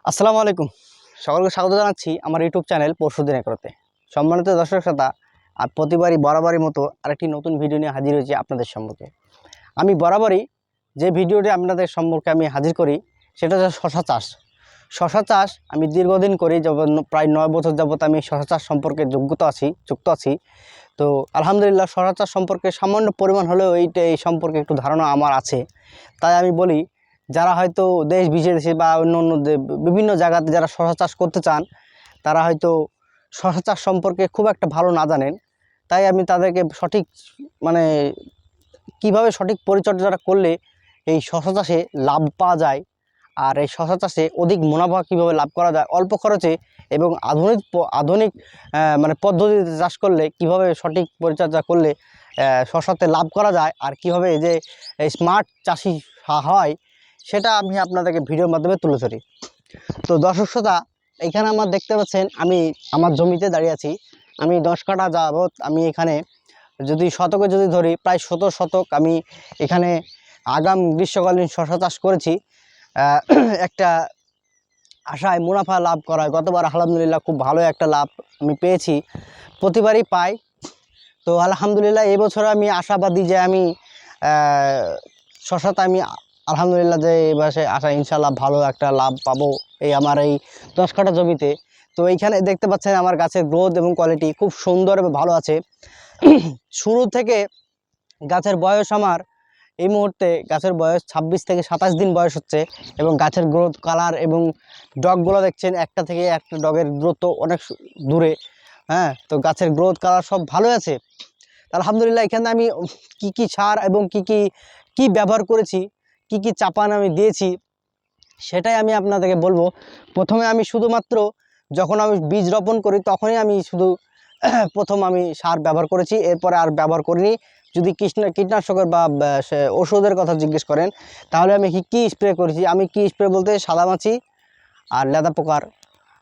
আসসালামু আলাইকুম। সকলকে স্বাগত জানাচ্ছি আমার ইউটিউব চ্যানেল পরশুদিন একরতে। সম্মানিত দর্শক শ্রোতা, আর প্রতিবারই বরাবরই মতো আরেকটি নতুন ভিডিও নিয়ে হাজির হয়েছি আপনাদের সম্মুখে। আমি বরাবরই যে ভিডিওটি আপনাদের সম্মুখে আমি হাজির করি সেটা হচ্ছে শশা চাষ। শশা চাষ আমি দীর্ঘদিন করি, যখন প্রায় 9 বছর যাবত আমি শশা চাষ সম্পর্কে যুক্ত আছি। তো আলহামদুলিল্লাহ শশা চাষ সম্পর্কে সামান্য পরিমাণ হলেও এই সম্পর্কে একটু ধারণা আমার আছে। তাই আমি বলি, যারা হয়তো দেশ বিদেশে বা অন্য বিভিন্ন জায়গাতে যারা শশা চাষ করতে চান, তারা হয়তো শশা চাষ সম্পর্কে খুব একটা ভালো না জানেন। তাই আমি তাদেরকে সঠিক মানে কিভাবে সঠিক পরিচর্যাটা করলে এই শশা চাষে লাভ পাওয়া যায়, আর এই শশা চাষে অধিক মুনাফা কীভাবে লাভ করা যায় অল্প খরচে, এবং আধুনিক মানে পদ্ধতিতে চাষ করলে কিভাবে সঠিক পরিচর্যা করলে শশাতে লাভ করা যায়, আর কিভাবে যে স্মার্ট চাষি হয় সেটা আমি আপনাদেরকে ভিডিওর মাধ্যমে তুলে ধরি। তো দর্শক শ্রোতা, এখানে আমার দেখতে পাচ্ছেন আমি আমার জমিতে দাঁড়িয়ে আছি। আমি 10 কাঠা যাবত আমি এখানে যদি শতকে যদি ধরি প্রায় 17 শতক আমি এখানে আগাম গ্রীষ্মকালীন শশা চাষ করেছি। একটা আশায় মুনাফা লাভ করা হয়। গতবার আলহামদুলিল্লাহ খুব ভালো একটা লাভ আমি পেয়েছি, প্রতিবারই পাই। তো আলহামদুলিল্লাহ এবছর আমি আশাবাদী যে আমি শশাতে আমি আলহামদুলিল্লাহ যে এবারে আশা ইনশাল্লাহ ভালো একটা লাভ পাবো এই আমার এই 10 কাঠা জমিতে। তো এইখানে দেখতে পাচ্ছেন আমার গাছের গ্রোথ এবং কোয়ালিটি খুব সুন্দর এবং ভালো আছে। শুরু থেকে গাছের বয়স আমার এই মুহূর্তে গাছের বয়স 26 থেকে 27 দিন বয়স হচ্ছে, এবং গাছের গ্রোথ কালার এবং ডগগুলো দেখছেন একটা থেকে একটা ডগের দূরত্ব অনেক দূরে। হ্যাঁ, তো গাছের গ্রোথ কালার সব ভালো আছে আলহামদুলিল্লাহ। এখানে আমি কি সার এবং কি ব্যবহার করেছি, কি চাপান আমি দিয়েছি সেটাই আমি আপনাদেরকে বলবো। প্রথমে আমি শুধুমাত্র যখন আমি বীজ রোপণ করি তখনই আমি শুধু প্রথম আমি সার ব্যবহার করেছি, এরপরে আর ব্যবহার করিনি। যদি কীটনাশকের বা ওষুধের কথা জিজ্ঞেস করেন তাহলে আমি কি স্প্রে করেছি, আমি কি স্প্রে বলতে সাদামাছি আর লেদা পোকার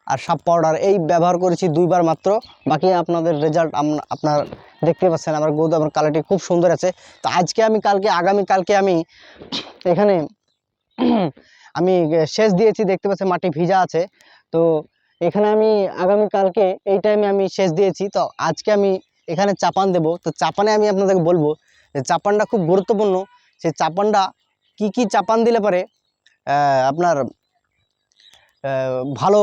আর সাপ পাউডার এই ব্যবহার করেছি 2 বার মাত্র। বাকি আপনাদের রেজাল্ট আপনার দেখতে পাচ্ছেন, আমার গ্রোথ আমার কোয়ালিটি খুব সুন্দর আছে। তো আজকে আমি আগামীকালকে আমি এখানে আমি সেচ দিয়েছি, দেখতে পাচ্ছেন মাটি ভিজা আছে। তো এখানে আমি আগামীকালকে এই টাইমে আমি সেচ দিয়েছি। তো আজকে আমি এখানে চাপান দেব। তো চাপানে আমি আপনাদেরকে বলবো যে চাপানটা খুব গুরুত্বপূর্ণ। সেই চাপানটা কি চাপান দিলে পারে আপনার ভালো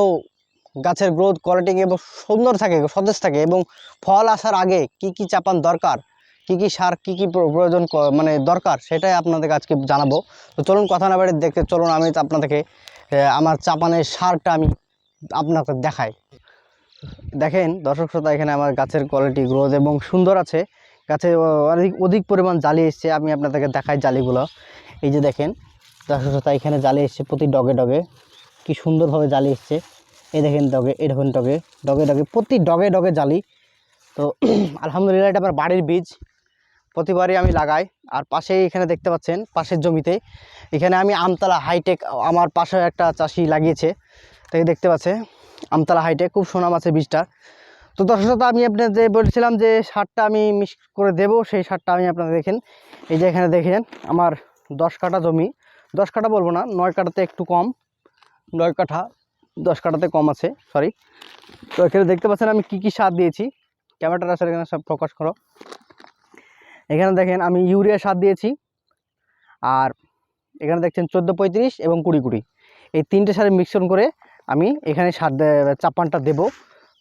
গাছের গ্রোথ কোয়ালিটি এবং সুন্দর থাকে, সতেজ থাকে, এবং ফল আসার আগে কি চাপান দরকার, কি সার কি প্রয়োজন মানে দরকার সেটাই আপনাদেরকে আজকে জানাবো। তো চলুন কথা না বাড়ি দেখতে চলুন আমি আপনাদেরকে আমার চাপানের সারটা আমি আপনাকে দেখাই। দেখেন দর্শক শ্রোতা, এখানে আমার গাছের কোয়ালিটি গ্রোথ এবং সুন্দর আছে। গাছে অধিক পরিমাণ জালি এসছে, আমি আপনাদেরকে দেখাই জালিগুলো। এই যে দেখেন দর্শক শ্রোতা, এখানে জালি এসছে প্রতি ডগে কি সুন্দরভাবে জালি এসছে। এই দেখেন ডগে, এই দেখুন ডগে প্রতি ডগে জালি। তো আলহামদুলিল্লাহ এটা আমার বাড়ির বীজ, প্রতিবারই আমি লাগাই। আর পাশেই এখানে দেখতে পাচ্ছেন পাশের জমিতে এখানে আমি আমতলা হাইটেক আমার পাশে একটা চাষি লাগিয়েছে, তাই দেখতে পাচ্ছে আমতলা হাইটেক খুব সুনাম আছে বীজটা। তো দর্শক আমি আপনাদের বলছিলাম যে সারটা আমি মিক্স করে দেব, সেই সারটা আমি আপনাদের দেখেন এই যে এখানে দেখেন আমার 10 কাঠা জমি, 10 কাঠা বলবো না, 9 কাঠাতে একটু কম, 9 কাঠা 10 কাঠাতে কম আছে, সরি। তো এখানে দেখতে পাচ্ছেন আমি কি সার দিয়েছি, ক্যামেরাটা আসলে এখানে সব ফোকাস করো। এখানে দেখেন আমি ইউরিয়া সার দিয়েছি, আর এখানে দেখছেন 14-35 এবং 20-20 এই 3টে সারে মিশ্রণ করে আমি এখানে সার চাপানটা দেব।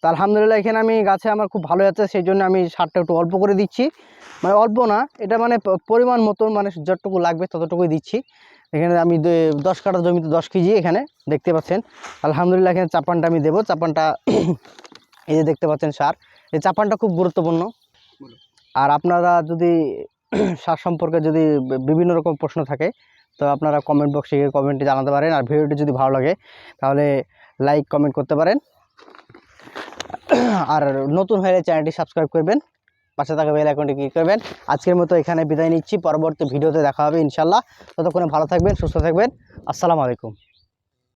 তো আলহামদুলিল্লাহ এখানে আমি গাছে আমার খুব ভালো আছে, সেই জন্য আমি সারটা একটু অল্প করে দিচ্ছি, মানে অল্প না, এটা মানে পরিমাণ মতন, মানে যতটুকু লাগবে ততটুকুই দিচ্ছি। এখানে আমি 10 কাঠা জমিতে 10 কেজি এখানে দেখতে পাচ্ছেন। আলহামদুলিল্লাহ এখানে চাপানটা আমি দেবো। চাপানটা এই যে দেখতে পাচ্ছেন সার, এই চাপানটা খুব গুরুত্বপূর্ণ। আর আপনারা যদি সার সম্পর্কে যদি বিভিন্ন রকম প্রশ্ন থাকে তো আপনারা কমেন্ট বক্সে কমেন্টে জানাতে পারেন। আর ভিডিওটি যদি ভালো লাগে তাহলে লাইক কমেন্ট করতে পারেন, আর নতুন হলে চ্যানেলটি সাবস্ক্রাইব করবেন, পাশে থাকা বেল আইকনটি ক্লিক করবেন। আজকের মতো এখানে বিদায় নিচ্ছি, পরবর্তী ভিডিওতে দেখা হবে ইনশাল্লাহ। ততক্ষণে ভালো থাকবেন, সুস্থ থাকবেন। আসসালামু আলাইকুম।